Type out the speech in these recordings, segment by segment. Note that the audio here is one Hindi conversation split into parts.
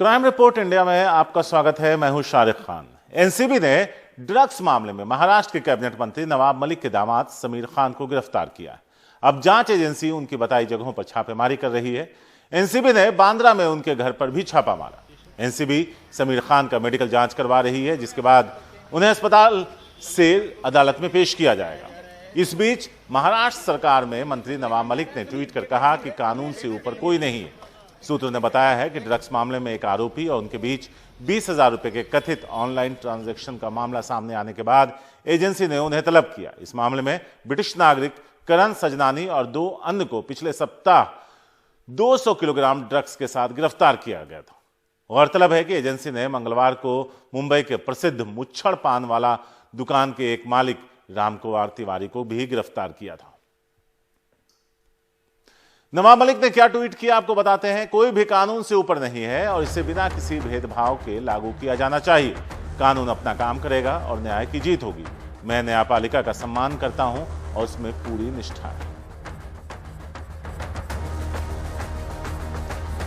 क्राइम रिपोर्ट इंडिया में आपका स्वागत है। मैं हूं शारिक खान। एनसीबी ने ड्रग्स मामले में महाराष्ट्र के कैबिनेट मंत्री नवाब मलिक के दामाद समीर खान को गिरफ्तार किया है। अब जांच एजेंसी उनकी बताई जगहों पर छापेमारी कर रही है। एनसीबी ने बांद्रा में उनके घर पर भी छापा मारा। एनसीबी समीर खान का मेडिकल जांच करवा रही है, जिसके बाद उन्हें अस्पताल से अदालत में पेश किया जाएगा। इस बीच महाराष्ट्र सरकार में मंत्री नवाब मलिक ने ट्वीट कर कहा कि कानून से ऊपर कोई नहीं है। सूत्रों ने बताया है कि ड्रग्स मामले में एक आरोपी और उनके बीच 20,000 रुपए के कथित ऑनलाइन ट्रांजैक्शन का मामला सामने आने के बाद एजेंसी ने उन्हें तलब किया। इस मामले में ब्रिटिश नागरिक करण सजनानी और 2 अन्य को पिछले सप्ताह 200 किलोग्राम ड्रग्स के साथ गिरफ्तार किया गया था। गौरतलब है कि एजेंसी ने मंगलवार को मुंबई के प्रसिद्ध मुच्छड़ पान वाला दुकान के एक मालिक रामकुमार तिवारी को भी गिरफ्तार किया था। नवाब मलिक ने क्या ट्वीट किया आपको बताते हैं। कोई भी कानून से ऊपर नहीं है और इसे बिना किसी भेदभाव के लागू किया जाना चाहिए। कानून अपना काम करेगा और न्याय की जीत होगी। मैं न्यायपालिका का सम्मान करता हूं और उसमें पूरी निष्ठा है।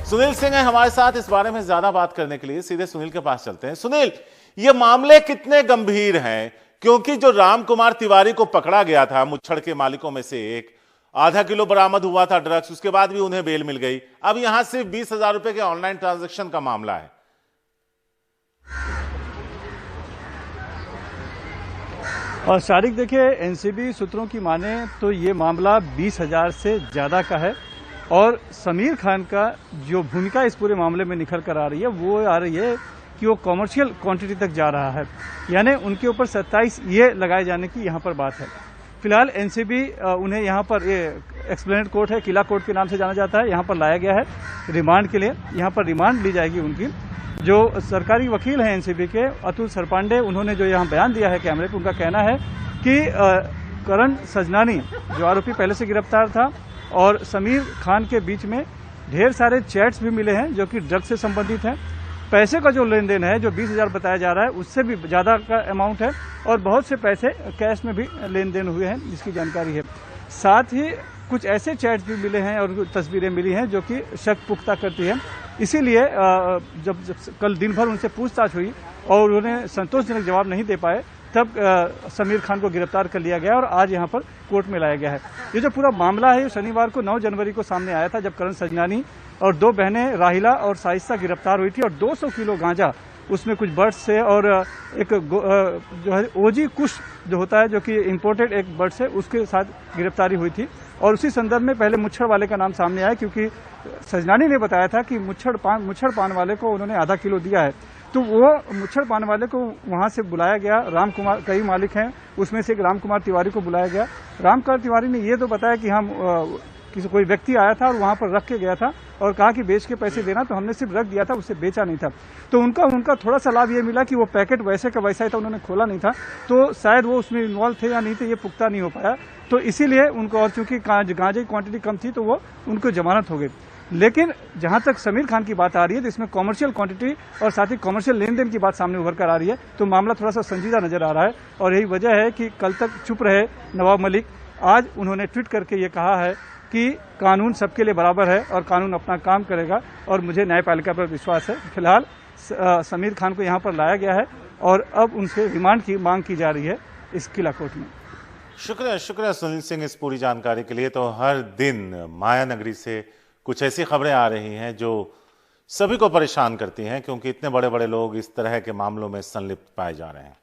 सुनील सिंह है हमारे साथ इस बारे में ज्यादा बात करने के लिए। सीधे सुनील के पास चलते हैं। सुनील, ये मामले कितने गंभीर हैं? क्योंकि जो रामकुमार तिवारी को पकड़ा गया था, मुच्छड़ के मालिकों में से एक, आधा किलो बरामद हुआ था ड्रग्स, उसके बाद भी उन्हें बेल मिल गई। अब यहां सिर्फ 20,000 रुपए के ऑनलाइन ट्रांजैक्शन का मामला है। और शारिक, देखिए, एनसीबी सूत्रों की माने तो ये मामला 20,000 से ज्यादा का है और समीर खान का जो भूमिका इस पूरे मामले में निखर कर आ रही है वो आ रही है कि वो कॉमर्शियल क्वांटिटी तक जा रहा है। यानी उनके ऊपर 27 ये लगाए जाने की यहाँ पर बात है। फिलहाल एनसीबी उन्हें यहाँ पर, ये एक्सप्लेनेड कोर्ट है, किला कोर्ट के नाम से जाना जाता है, यहाँ पर लाया गया है रिमांड के लिए। यहाँ पर रिमांड ली जाएगी उनकी। जो सरकारी वकील हैं एनसीबी के, अतुल सरपांडे, उन्होंने जो यहाँ बयान दिया है कैमरे पर, उनका कहना है कि करण सजनानी जो आरोपी पहले से गिरफ्तार था और समीर खान के बीच में ढेर सारे चैट्स भी मिले हैं जो कि ड्रग्स से संबंधित हैं। पैसे का जो लेन देन है, जो 20,000 बताया जा रहा है, उससे भी ज्यादा का अमाउंट है और बहुत से पैसे कैश में भी लेन देन हुए हैं, जिसकी जानकारी है। साथ ही कुछ ऐसे चैट्स भी मिले हैं और कुछ तस्वीरें मिली हैं जो कि शक पुख्ता करती है। इसीलिए जब कल दिन भर उनसे पूछताछ हुई और उन्होंने संतोषजनक जवाब नहीं दे पाए, तब समीर खान को गिरफ्तार कर लिया गया और आज यहाँ पर कोर्ट में लाया गया है। ये जो पूरा मामला है, शनिवार को 9 जनवरी को सामने आया था, जब करण सजनानी और 2 बहनें राहिला और साइस्ता गिरफ्तार हुई थी और 200 किलो गांजा, उसमें कुछ बर्ड्स से और एक जो है ओजी कुश जो होता है, जो कि इंपोर्टेड एक बर्ड से, उसके साथ गिरफ्तारी हुई थी। और उसी संदर्भ में पहले मुच्छड़ वाले का नाम सामने आया, क्योंकि सजनानी ने बताया था कि मुच्छड़ पान वाले को उन्होंने आधा किलो दिया है। तो वो मुच्छड़ पान वाले को वहां से बुलाया गया। रामकुमार, कई मालिक हैं, उसमें से एक रामकुमार तिवारी को बुलाया गया। रामकुमार तिवारी ने ये तो बताया कि हम किसी कोई व्यक्ति आया था और वहां पर रख के गया था और कहा कि बेच के पैसे देना, तो हमने सिर्फ रख दिया था, उससे बेचा नहीं था। तो उनका थोड़ा सा लाभ ये मिला कि वो पैकेट वैसे का वैसा ही था, उन्होंने खोला नहीं था, तो शायद वो उसमें इन्वॉल्व थे या नहीं थे, ये पुख्ता नहीं हो पाया। तो इसीलिए उनको, और चूंकि गांजे की क्वांटिटी कम थी, तो वो उनको जमानत हो गई। लेकिन जहां तक समीर खान की बात आ रही है, तो इसमें कॉमर्शियल क्वांटिटी और साथ ही कॉमर्शियल लेन देन की बात सामने उभर कर आ रही है। तो मामला थोड़ा सा संजीदा नजर आ रहा है और यही वजह है कि कल तक चुप रहे नवाब मलिक। आज उन्होंने ट्वीट करके ये कहा है कि कानून सबके लिए बराबर है और कानून अपना काम करेगा और मुझे न्यायपालिका पर विश्वास है। फिलहाल समीर खान को यहाँ पर लाया गया है और अब उनसे रिमांड की मांग की जा रही है इस किला कोर्ट में। शुक्रिया सुनील सिंह इस पूरी जानकारी के लिए। तो हर दिन माया नगरी से कुछ ऐसी खबरें आ रही हैं जो सभी को परेशान करती हैं, क्योंकि इतने बड़े बड़े लोग इस तरह के मामलों में संलिप्त पाए जा रहे हैं।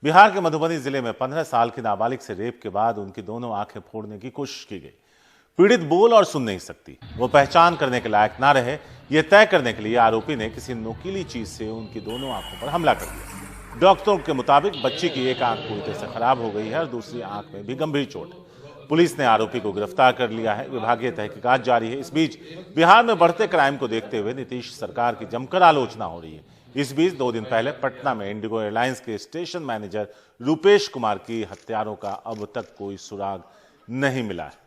बिहार के मधुबनी जिले में 15 साल की नाबालिग से रेप के बाद उनकी दोनों आंखें फोड़ने की कोशिश की गई। पीड़ित बोल और सुन नहीं सकती, वो पहचान करने के लायक ना रहे, यह तय करने के लिए आरोपी ने किसी नुकीली चीज से उनकी दोनों आंखों पर हमला कर दिया। डॉक्टरों के मुताबिक बच्ची की एक आंख पूरी तरह से खराब हो गई है और दूसरी आंख में भी गंभीर चोट है। पुलिस ने आरोपी को गिरफ्तार कर लिया है। विभागीय तहकीकात जारी है। इस बीच बिहार में बढ़ते क्राइम को देखते हुए नीतीश सरकार की जमकर आलोचना हो रही है। इस बीच 2 दिन पहले पटना में इंडिगो एयरलाइंस के स्टेशन मैनेजर रूपेश कुमार की हत्यारों का अब तक कोई सुराग नहीं मिला है।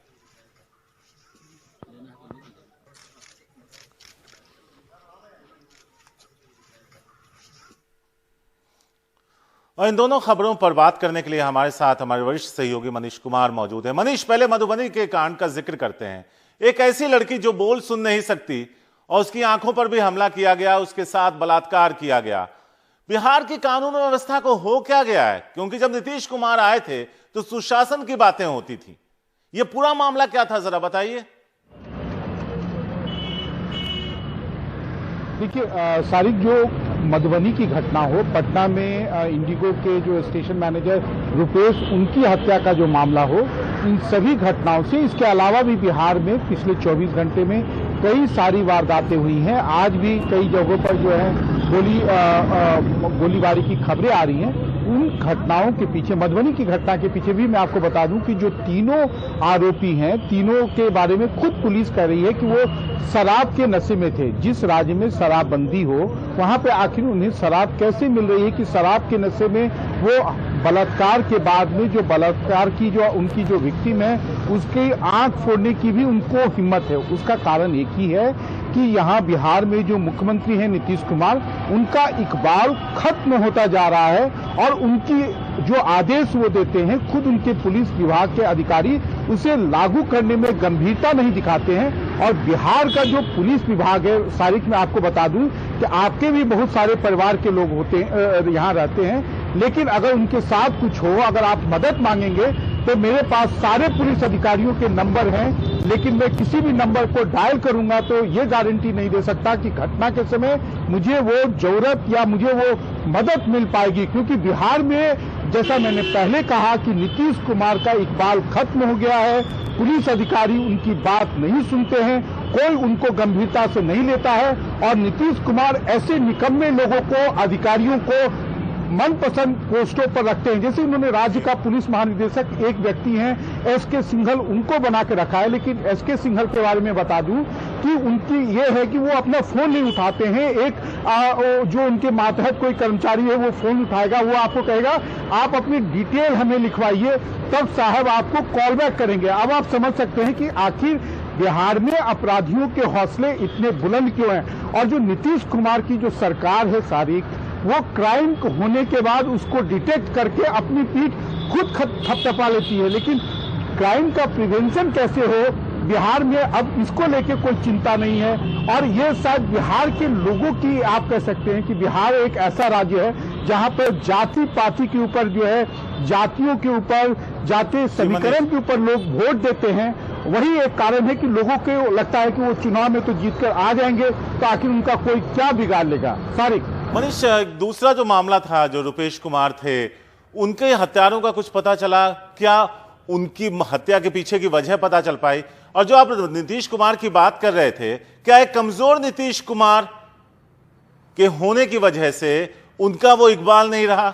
और इन दोनों खबरों पर बात करने के लिए हमारे साथ हमारे वरिष्ठ सहयोगी मनीष कुमार मौजूद है। मनीष, पहले मधुबनी के कांड का जिक्र करते हैं। एक ऐसी लड़की जो बोल सुन नहीं सकती और उसकी आंखों पर भी हमला किया गया, उसके साथ बलात्कार किया गया। बिहार की कानून व्यवस्था को हो क्या गया है? क्योंकि जब नीतीश कुमार आए थे तो सुशासन की बातें होती थी। यह पूरा मामला क्या था, जरा बताइए। देखिए सारिक, जो मधुबनी की घटना हो, पटना में इंडिगो के जो स्टेशन मैनेजर रुपेश, उनकी हत्या का जो मामला हो, इन सभी घटनाओं से, इसके अलावा भी बिहार में पिछले 24 घंटे में कई सारी वारदातें हुई हैं। आज भी कई जगहों पर जो है गोलीबारी की खबरें आ रही हैं। उन घटनाओं के पीछे, मधुबनी की घटना के पीछे भी मैं आपको बता दूं कि जो तीनों आरोपी हैं, तीनों के बारे में खुद पुलिस कह रही है कि वो शराब के नशे में थे। जिस राज्य में शराबबंदी हो, वहां पे आखिर उन्हें शराब कैसे मिल रही है कि शराब के नशे में वो बलात्कार के बाद में जो बलात्कार की जो उनकी जो विक्टिम है, उसकी आंख फोड़ने की भी उनको हिम्मत है। उसका कारण एक ही है कि यहाँ बिहार में जो मुख्यमंत्री हैं नीतीश कुमार, उनका इकबाल खत्म होता जा रहा है और उनकी जो आदेश वो देते हैं, खुद उनके पुलिस विभाग के अधिकारी उसे लागू करने में गंभीरता नहीं दिखाते हैं। और बिहार का जो पुलिस विभाग है, सारिक, मैं आपको बता दूं कि आपके भी बहुत सारे परिवार के लोग होते हैं, यहाँ रहते हैं, लेकिन अगर उनके साथ कुछ हो, अगर आप मदद मांगेंगे तो मेरे पास सारे पुलिस अधिकारियों के नंबर हैं, लेकिन मैं किसी भी नंबर को डायल करूंगा तो ये गारंटी नहीं दे सकता कि घटना के समय मुझे वो जरूरत या मुझे वो मदद मिल पाएगी। क्योंकि बिहार में, जैसा मैंने पहले कहा, कि नीतीश कुमार का इकबाल खत्म हो गया है। पुलिस अधिकारी उनकी बात नहीं सुनते हैं, कोई उनको गंभीरता से नहीं लेता है और नीतीश कुमार ऐसे निकम्मे लोगों को, अधिकारियों को मनपसंद पोस्टों पर रखते हैं। जैसे उन्होंने राज्य का पुलिस महानिदेशक एक व्यक्ति हैं, एसके सिंघल, उनको बना के रखा है। लेकिन एसके सिंघल के बारे में बता दूं कि उनकी ये है कि वो अपना फोन नहीं उठाते हैं। एक जो उनके मातहत कोई कर्मचारी है, वो फोन उठाएगा, वो आपको कहेगा आप अपनी डिटेल हमें लिखवाइए, तब साहब आपको कॉल बैक करेंगे। अब आप समझ सकते हैं कि आखिर बिहार में अपराधियों के हौसले इतने बुलंद क्यों हैं। और जो नीतीश कुमार की जो सरकार है सारिक, वो क्राइम होने के बाद उसको डिटेक्ट करके अपनी पीठ खुद थपथपा लेती है, लेकिन क्राइम का प्रिवेंशन कैसे हो, बिहार में अब इसको लेके कोई चिंता नहीं है। और ये शायद बिहार के लोगों की, आप कह सकते हैं कि बिहार एक ऐसा राज्य है जहां पर जाति पाति के ऊपर जो है, जातियों के ऊपर, जातीय समीकरण के ऊपर लोग वोट देते हैं। वही एक कारण है कि लोगों को लगता है कि वो चुनाव में तो जीतकर आ जाएंगे, तो आखिर उनका कोई क्या बिगाड़ लेगा। सारिक, मनीष, दूसरा जो मामला था, जो रुपेश कुमार थे, उनके हत्यारों का कुछ पता चला क्या? उनकी हत्या के पीछे की वजह पता चल पाई? और जो आप नीतीश कुमार की बात कर रहे थे, क्या एक कमजोर नीतीश कुमार के होने की वजह से उनका वो इकबाल नहीं रहा?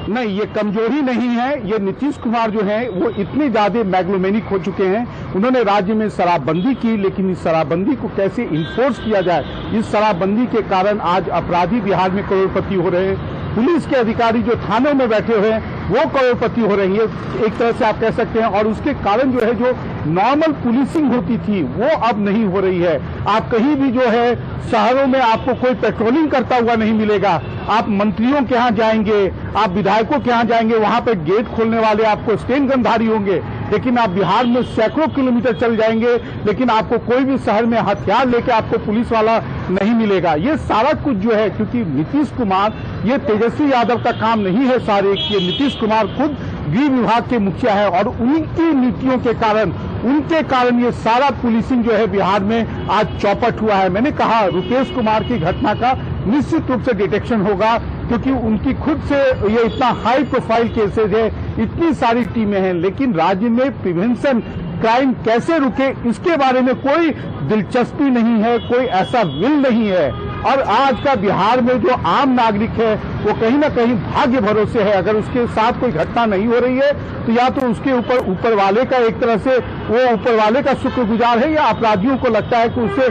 नहीं, ये कमजोरी नहीं है। ये नीतीश कुमार जो है वो इतने ज्यादा मैग्लोमेनिक हो चुके हैं। उन्होंने राज्य में शराबबंदी की, लेकिन इस शराबबंदी को कैसे इन्फोर्स किया जाए, इस शराबबंदी के कारण आज अपराधी बिहार में करोड़पति हो रहे हैं। पुलिस के अधिकारी जो थानों में बैठे हुए हैं वो करोड़पति हो रही है, एक तरह से आप कह सकते हैं। और उसके कारण जो है, जो नॉर्मल पुलिसिंग होती थी वो अब नहीं हो रही है। आप कहीं भी जो है शहरों में आपको कोई पेट्रोलिंग करता हुआ नहीं मिलेगा। आप मंत्रियों के यहाँ जाएंगे, आप विधायकों के यहाँ जाएंगे, वहां पर गेट खोलने वाले आपको स्टेन गनधारी होंगे। लेकिन आप बिहार में सैकड़ों किलोमीटर चल जाएंगे, लेकिन आपको कोई भी शहर में हथियार लेके आपको पुलिस वाला नहीं मिलेगा। ये सारा कुछ जो है, क्योंकि नीतीश कुमार, ये तेजस्वी यादव का काम नहीं है सारे, ये नीतीश कुमार खुद गृह विभाग के मुखिया है और उनकी नीतियों के कारण, उनके कारण ये सारा पुलिसिंग जो है बिहार में आज चौपट हुआ है। मैंने कहा रुपेश कुमार की घटना का निश्चित रूप से डिटेक्शन होगा, क्योंकि उनकी खुद से ये इतना हाई प्रोफाइल केसेज है, इतनी सारी टीमें हैं, लेकिन राज्य में प्रिवेंशन, क्राइम कैसे रुके, इसके बारे में कोई दिलचस्पी नहीं है, कोई ऐसा विल नहीं है। और आज का बिहार में जो आम नागरिक है वो कहीं ना कहीं भाग्य भरोसे है। अगर उसके साथ कोई घटना नहीं हो रही है तो या तो उसके ऊपर वाले का, एक तरह से वो ऊपर वाले का शुक्रगुजार है, या अपराधियों को लगता है कि उसे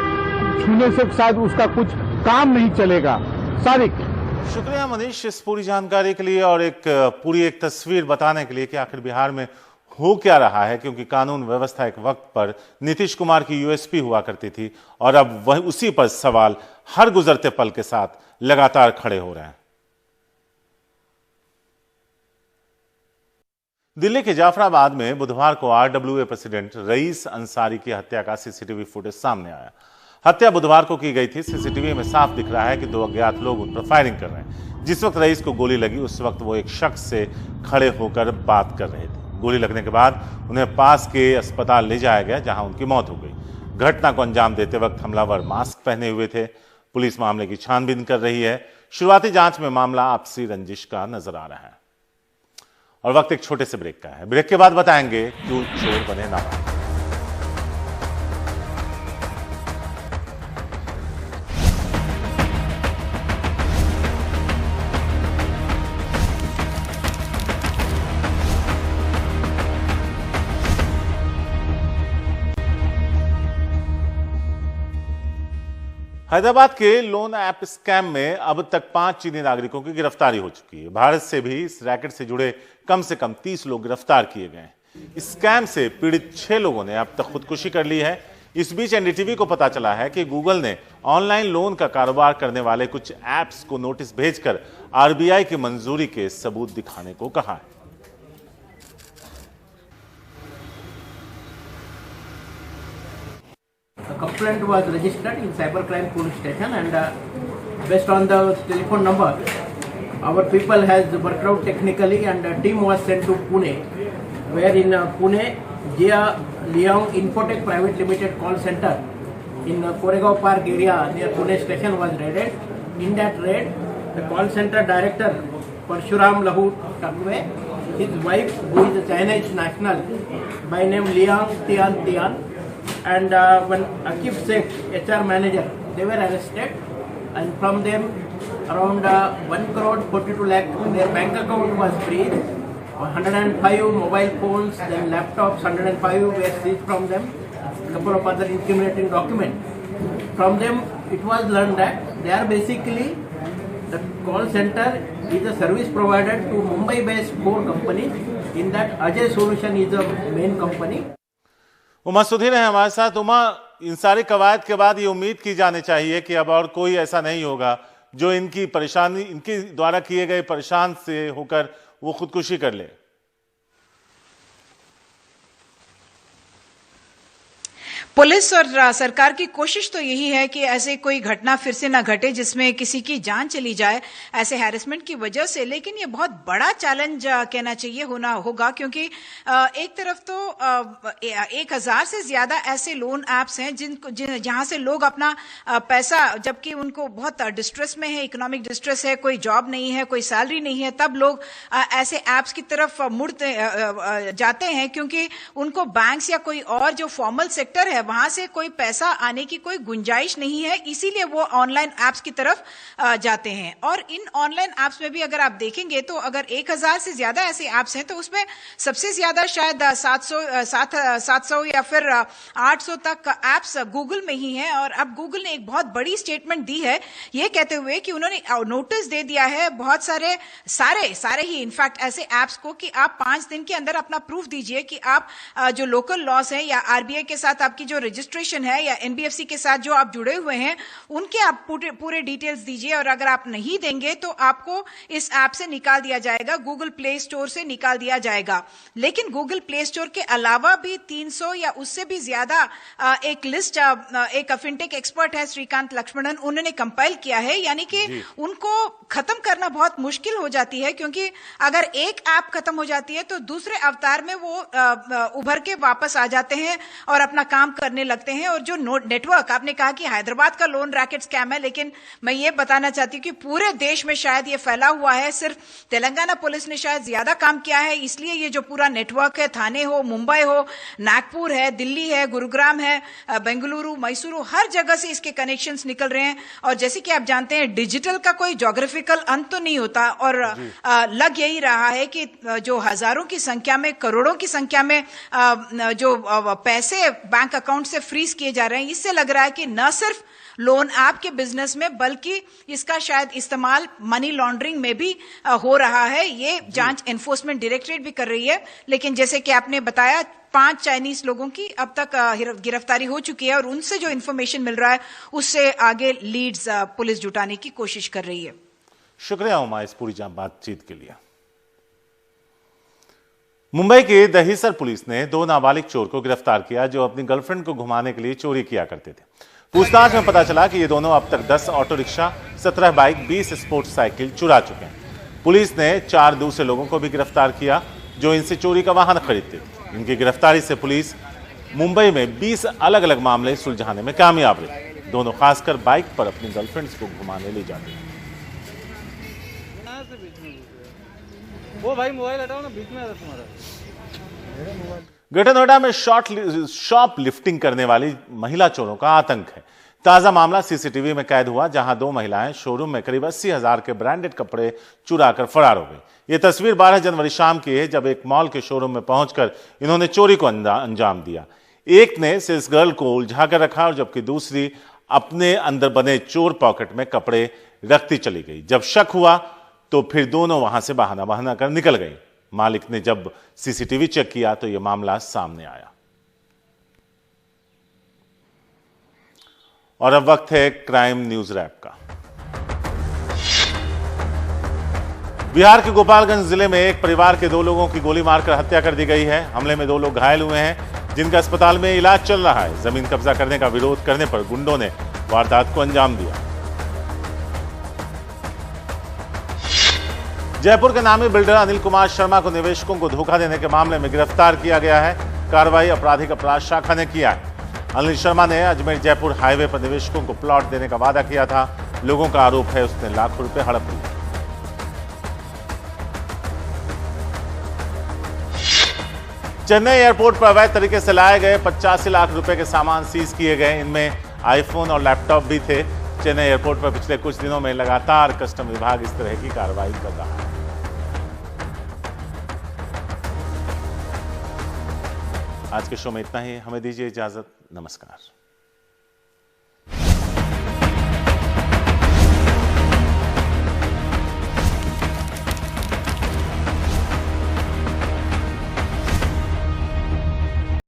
छूने से शायद उसका कुछ काम नहीं चलेगा। सारिक, शुक्रिया मनीष इस पूरी जानकारी के लिए और एक पूरी तस्वीर बताने के लिए कि आखिर बिहार में हो क्या रहा है। क्योंकि कानून व्यवस्था एक वक्त पर नीतीश कुमार की यूएसपी हुआ करती थी और अब वह उसी पर सवाल हर गुजरते पल के साथ लगातार खड़े हो रहे हैं। दिल्ली के जाफराबाद में बुधवार को आरडब्ल्यूए प्रेसिडेंट रईस अंसारी की हत्या का सीसीटीवी फुटेज सामने आया। हत्या बुधवार को की गई थी। सीसीटीवी में साफ दिख रहा है कि दो अज्ञात लोग उन पर फायरिंग कर रहे हैं। जिस वक्त रईस को गोली लगी उस वक्त वो एक शख्स से खड़े होकर बात कर रहे थे। गोली लगने के बाद उन्हें पास के अस्पताल ले जाया गया, जहां उनकी मौत हो गई। घटना को अंजाम देते वक्त हमलावर मास्क पहने हुए थे। पुलिस मामले की छानबीन कर रही है। शुरुआती जांच में मामला आपसी रंजिश का नजर आ रहा है। और वक्त एक छोटे से ब्रेक का है। ब्रेक के बाद बताएंगे क्यों चोर बने नादान। हैदराबाद के लोन ऐप स्कैम में अब तक 5 चीनी नागरिकों की गिरफ्तारी हो चुकी है। भारत से भी इस रैकेट से जुड़े कम से कम 30 लोग गिरफ्तार किए गए हैं। इस स्कैम से पीड़ित 6 लोगों ने अब तक खुदकुशी कर ली है। इस बीच एनडीटीवी को पता चला है कि गूगल ने ऑनलाइन लोन का कारोबार करने वाले कुछ ऐप्स को नोटिस भेजकर आरबीआई की मंजूरी के सबूत दिखाने को कहा है। A complaint was registered in cybercrime police station, and based on the telephone number, our people has worked out technically, and a team was sent to Pune, where in Pune, Jia Liang Infotech Private Limited call center in Koregaon Park area near Pune station was raided. In that raid, the call center director Parshuram Lahu Takwe, his wife who is a Chinese national by name Liang Tian, and when Akif Sheikh, HR manager, they were arrested, and from them around 1 crore 42 lakh their bank account was freezed, 105 mobile phones, then laptops, 105 were seized from them, a couple of other incriminating documents. From them it was learned that they are basically, the call center is a service provider to Mumbai based 4 companies. In that Ajay Solution is the main company. Uma Sudhir है हमारे साथ। उमा, इन सारी कवायद के बाद ये उम्मीद की जानी चाहिए कि अब और कोई ऐसा नहीं होगा जो इनकी परेशानी, इनके द्वारा किए गए परेशान से होकर वो खुदकुशी कर ले। पुलिस और सरकार की कोशिश तो यही है कि ऐसे कोई घटना फिर से ना घटे जिसमें किसी की जान चली जाए ऐसे हैरेसमेंट की वजह से। लेकिन ये बहुत बड़ा चैलेंज कहना चाहिए होगा, क्योंकि एक तरफ तो 1000 से ज्यादा ऐसे लोन एप्स हैं जहां से लोग अपना पैसा, जबकि उनको बहुत डिस्ट्रेस में है, इकोनॉमिक डिस्ट्रेस है, कोई जॉब नहीं है, कोई सैलरी नहीं है, तब लोग ऐसे एप्स की तरफ मुड़ते जाते हैं, क्योंकि उनको बैंक्स या कोई और जो फॉर्मल सेक्टर है वहां से कोई पैसा आने की कोई गुंजाइश नहीं है। इसीलिए वो ऑनलाइन एप्स की तरफ जाते हैं। और इन ऑनलाइन एप्स में भी अगर आप देखेंगे तो अगर 1000 से ज्यादा ऐसे एप्स हैं तो उसमें सबसे ज्यादा शायद 700 या फिर 800 तक एप्स गूगल में ही हैं। और अब गूगल ने एक बहुत बड़ी स्टेटमेंट दी है ये कहते हुए कि उन्होंने नोटिस दे दिया है बहुत सारे ही इनफैक्ट ऐसे एप्स को कि आप 5 दिन के अंदर अपना प्रूफ दीजिए कि आप जो लोकल लॉस है या आरबीआई के साथ आपकी जो रजिस्ट्रेशन है या एनबीएफसी के साथ जो आप जुड़े हुए हैं उनके आप पूरे डिटेल्स दीजिए। और अगर आप नहीं देंगे तो आपको इस ऐप से निकाल दिया जाएगा, गूगल प्ले स्टोर से निकाल दिया जाएगा। लेकिन गूगल प्ले स्टोर के अलावा भी 300 या उससे भी ज्यादा एक लिस्ट एक फिनटेक एक्सपर्ट है श्रीकांत लक्ष्मणन, उन्होंने कंपाइल किया है। यानी कि उनको खत्म करना बहुत मुश्किल हो जाती है, क्योंकि अगर एक ऐप खत्म हो जाती है तो दूसरे अवतार में वो उभर के वापस आ जाते हैं और अपना काम करने लगते हैं। और जो नेटवर्क, आपने कहा कि हैदराबाद का लोन रैकेट स्कैम है, लेकिन मैं ये बताना चाहती हूँ कि पूरे देश में शायद ये फैला हुआ है। सिर्फ तेलंगाना पुलिस ने शायद ज्यादा काम किया है, इसलिए ये जो पूरा नेटवर्क है, थाने हो, मुंबई हो, नागपुर है, दिल्ली है, गुरुग्राम है, बेंगलुरु, मैसूरू, हर जगह से इसके कनेक्शंस निकल रहे हैं। और जैसे कि आप जानते हैं डिजिटल का कोई ज्योग्राफिकल अंत तो नहीं होता, और लग यही रहा है कि जो हजारों की संख्या में, करोड़ों की संख्या में जो पैसे बैंक अकाउंट से फ्रीज किए जा रहे हैं, इससे लग रहा है कि न सिर्फ लोन ऐप के बिजनेस में बल्कि इसका शायद इस्तेमाल मनी लॉन्ड्रिंग में भी हो रहा है। ये जांच एनफोर्समेंट डायरेक्टरेट भी कर रही है। लेकिन जैसे कि आपने बताया 5 चाइनीज लोगों की अब तक गिरफ्तारी हो चुकी है और उनसे जो इंफॉर्मेशन मिल रहा है उससे आगे लीड्स पुलिस जुटाने की कोशिश कर रही है। शुक्रिया उमा इस पूरी बातचीत के लिए। मुंबई की दहीसर पुलिस ने 2 नाबालिग चोर को गिरफ्तार किया जो अपनी गर्लफ्रेंड को घुमाने के लिए चोरी किया करते थे। पूछताछ में पता चला कि ये दोनों अब तक 10 auto rickshaw, 17 bike, 20 sports cycle चुरा चुके हैं। पुलिस ने 4 दूसरे लोगों को भी गिरफ्तार किया जो इनसे चोरी का वाहन खरीदते थे। इनकी गिरफ्तारी से पुलिस मुंबई में 20 अलग अलग मामले सुलझाने में कामयाब रही। दोनों खासकर बाइक पर अपनी गर्लफ्रेंड्स को घुमाने ले जाते हैं। वो भाई मोबाइल हटाओ ना, बीच में आता तुम्हारा। ग्रेटर नोएडा में शॉप लिफ्टिंग करने वाली महिला चोरों का आतंक है। ताजा मामला सीसीटीवी में कैद हुआ, जहां 2 महिलाएं शोरूम में करीब 80,000 के ब्रांडेड कपड़े चुराकर फरार हो गई। यह तस्वीर 12 जनवरी शाम की है, जब एक मॉल के शोरूम में पहुंचकर इन्होंने चोरी को अंजाम दिया। एक ने सेल्स गर्ल को उलझा कर रखा और जबकि दूसरी अपने अंदर बने चोर पॉकेट में कपड़े रखती चली गई। जब शक हुआ तो फिर दोनों वहां से बहाना कर निकल गई। मालिक ने जब सीसीटीवी चेक किया तो यह मामला सामने आया। और अब वक्त है क्राइम न्यूज रैप का। बिहार के गोपालगंज जिले में एक परिवार के 2 लोगों की गोली मारकर हत्या कर दी गई है। हमले में 2 लोग घायल हुए हैं, जिनका अस्पताल में इलाज चल रहा है। जमीन कब्जा करने का विरोध करने पर गुंडों ने वारदात को अंजाम दिया। जयपुर के नामी बिल्डर अनिल कुमार शर्मा को निवेशकों को धोखा देने के मामले में गिरफ्तार किया गया है। कार्रवाई आपराधिक अपराध शाखा ने किया है। अनिल शर्मा ने अजमेर जयपुर हाईवे पर निवेशकों को प्लॉट देने का वादा किया था। लोगों का आरोप है उसने लाखों रुपए हड़प लिए। चेन्नई एयरपोर्ट पर अवैध तरीके से लाए गए 85 लाख रुपए के सामान सीज किए गए। इनमें आईफोन और लैपटॉप भी थे। चेन्नई एयरपोर्ट पर पिछले कुछ दिनों में लगातार कस्टम विभाग इस तरह की कार्रवाई कर रहा है। आज के शो में इतना ही। हमें दीजिए इजाजत। नमस्कार।